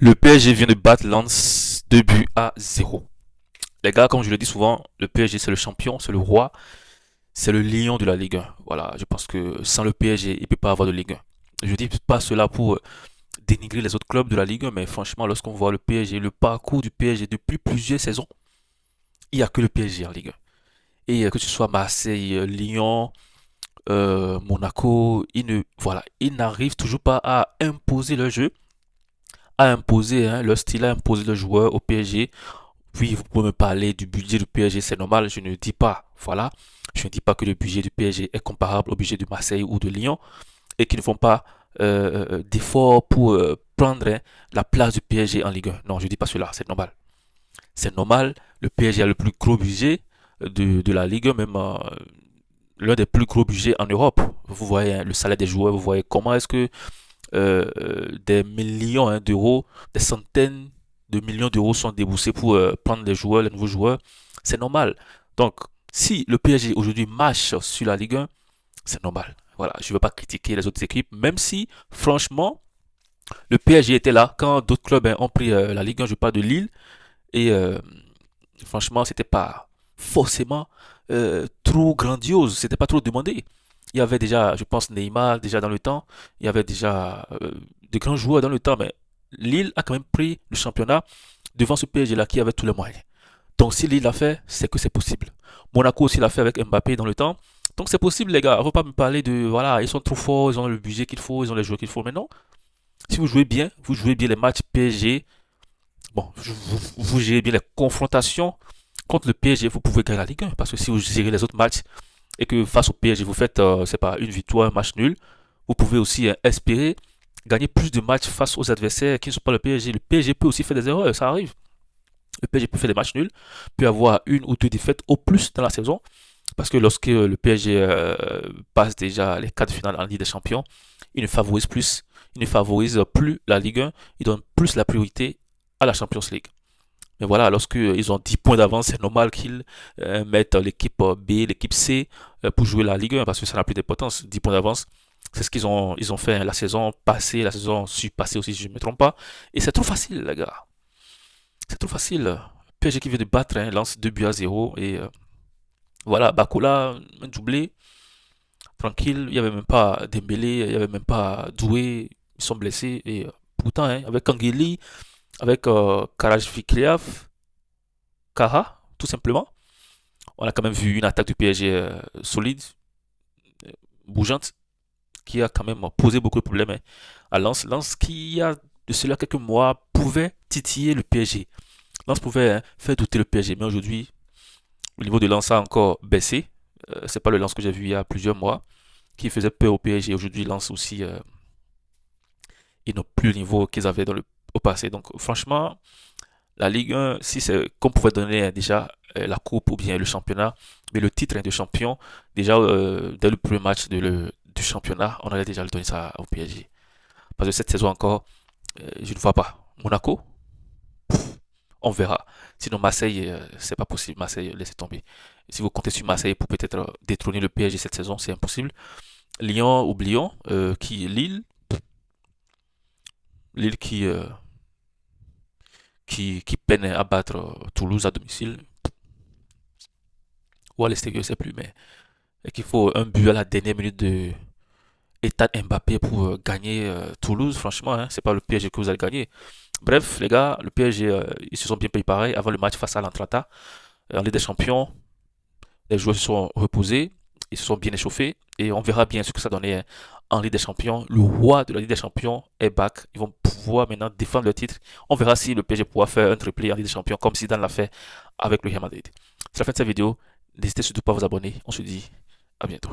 Le PSG vient de battre Lens 2 buts à 0. Les gars, comme je le dis souvent, le PSG c'est le champion, c'est le roi, c'est le lion de la Ligue 1. Voilà, je pense que sans le PSG, il ne peut pas avoir de Ligue 1. Je dis pas cela pour dénigrer les autres clubs de la Ligue 1, mais franchement, lorsqu'on voit le PSG, le parcours du PSG depuis plusieurs saisons, il n'y a que le PSG en Ligue 1. Et que ce soit Marseille, Lyon, Monaco, ils n'arrivent toujours pas à imposer leur jeu, à imposer leur style, à imposer le joueur au PSG. Oui, vous pouvez me parler du budget du PSG, c'est normal, je ne dis pas, voilà, je ne dis pas que le budget du PSG est comparable au budget de Marseille ou de Lyon et qu'ils ne font pas d'efforts pour prendre la place du PSG en Ligue 1. Non, je ne dis pas cela, c'est normal. C'est normal, le PSG a le plus gros budget de la Ligue 1, même l'un des plus gros budgets en Europe. Vous voyez le salaire des joueurs, vous voyez comment est-ce que des millions d'euros, des centaines de millions d'euros sont déboursés pour prendre les joueurs, les nouveaux joueurs. C'est normal. Donc, si le PSG aujourd'hui marche sur la Ligue 1, c'est normal. Voilà, je ne veux pas critiquer les autres équipes, même si, franchement, le PSG était là quand d'autres clubs ont pris la Ligue 1. Je parle de Lille. Et franchement, c'était pas forcément trop grandiose. C'était pas trop demandé. Il y avait déjà, je pense, Neymar déjà dans le temps. Il y avait déjà de grands joueurs dans le temps. Mais Lille a quand même pris le championnat devant ce PSG-là qui avait tous les moyens. Donc si Lille l'a fait, c'est que c'est possible. Monaco aussi l'a fait avec Mbappé dans le temps. Donc c'est possible, les gars. Il ne faut pas me parler de, voilà, ils sont trop forts, ils ont le budget qu'il faut, ils ont les joueurs qu'il faut. Mais non, si vous jouez bien les matchs PSG, bon, vous gérez bien les confrontations contre le PSG, vous pouvez gagner la Ligue 1. Parce que si vous gérez les autres matchs et que face au PSG, vous faites, c'est pas une victoire, un match nul, vous pouvez aussi espérer gagner plus de matchs face aux adversaires qui ne sont pas le PSG. Le PSG peut aussi faire des erreurs, ça arrive. Le PSG peut faire des matchs nuls, peut avoir une ou deux défaites au plus dans la saison. Parce que lorsque le PSG passe déjà les quarts de finale en Ligue des Champions, il ne favorise plus la Ligue 1, il donne plus la priorité à la Champions League. Mais voilà, lorsque ils ont 10 points d'avance, c'est normal qu'ils mettent l'équipe B, l'équipe C pour jouer la Ligue 1 parce que ça n'a plus d'importance. 10 points d'avance, c'est ce qu'ils ont fait la saison passée, la saison passée aussi, si je ne me trompe pas. Et c'est trop facile, les gars. C'est trop facile. PSG qui vient de battre, lance 2 buts à 0. Et voilà, Bakola, un doublé, tranquille. Il n'y avait même pas Dembélé, il n'y avait même pas Doué. Ils sont blessés. Et pourtant, avec Kangeli, avec Karajfikliav, Kara, tout simplement. On a quand même vu une attaque du PSG solide, bougeante, qui a quand même posé beaucoup de problèmes à Lens. Lens qui, il y a de cela quelques mois, pouvait titiller le PSG. Lens pouvait faire douter le PSG, mais aujourd'hui, le niveau de Lens a encore baissé. C'est pas le Lens que j'ai vu il y a plusieurs mois, qui faisait peur au PSG. Aujourd'hui, Lens aussi, ils n'ont plus le niveau qu'ils avaient au passé. Donc, franchement, la Ligue 1, si c'est qu'on pouvait donner déjà la coupe ou bien le championnat, mais le titre de champion, déjà dès le premier match du championnat, on allait déjà le donner ça au PSG. Parce que cette saison encore, je ne vois pas. Monaco, on verra. Sinon Marseille, c'est pas possible. Marseille, laissez tomber. Si vous comptez sur Marseille pour peut-être détrôner le PSG cette saison, c'est impossible. Lyon, oublions. Lille qui peine à battre Toulouse à domicile. Ou à l'extérieur, je sais plus, mais et qu'il faut un but à la dernière minute de État Mbappé pour gagner Toulouse, franchement, c'est pas le PSG que vous allez gagner. Bref, les gars, le PSG, ils se sont bien préparés avant le match face à l'Antrata. En Ligue des Champions, les joueurs se sont reposés, ils se sont bien échauffés et on verra bien ce que ça donnait en Ligue des Champions. Le roi de la Ligue des Champions est back. Ils vont pouvoir maintenant défendre le titre. On verra si le PSG pourra faire un triplé en Ligue des Champions comme Zidane l'a fait avec le Real Madrid. C'est la fin de cette vidéo. N'hésitez surtout pas à vous abonner. On se dit à bientôt.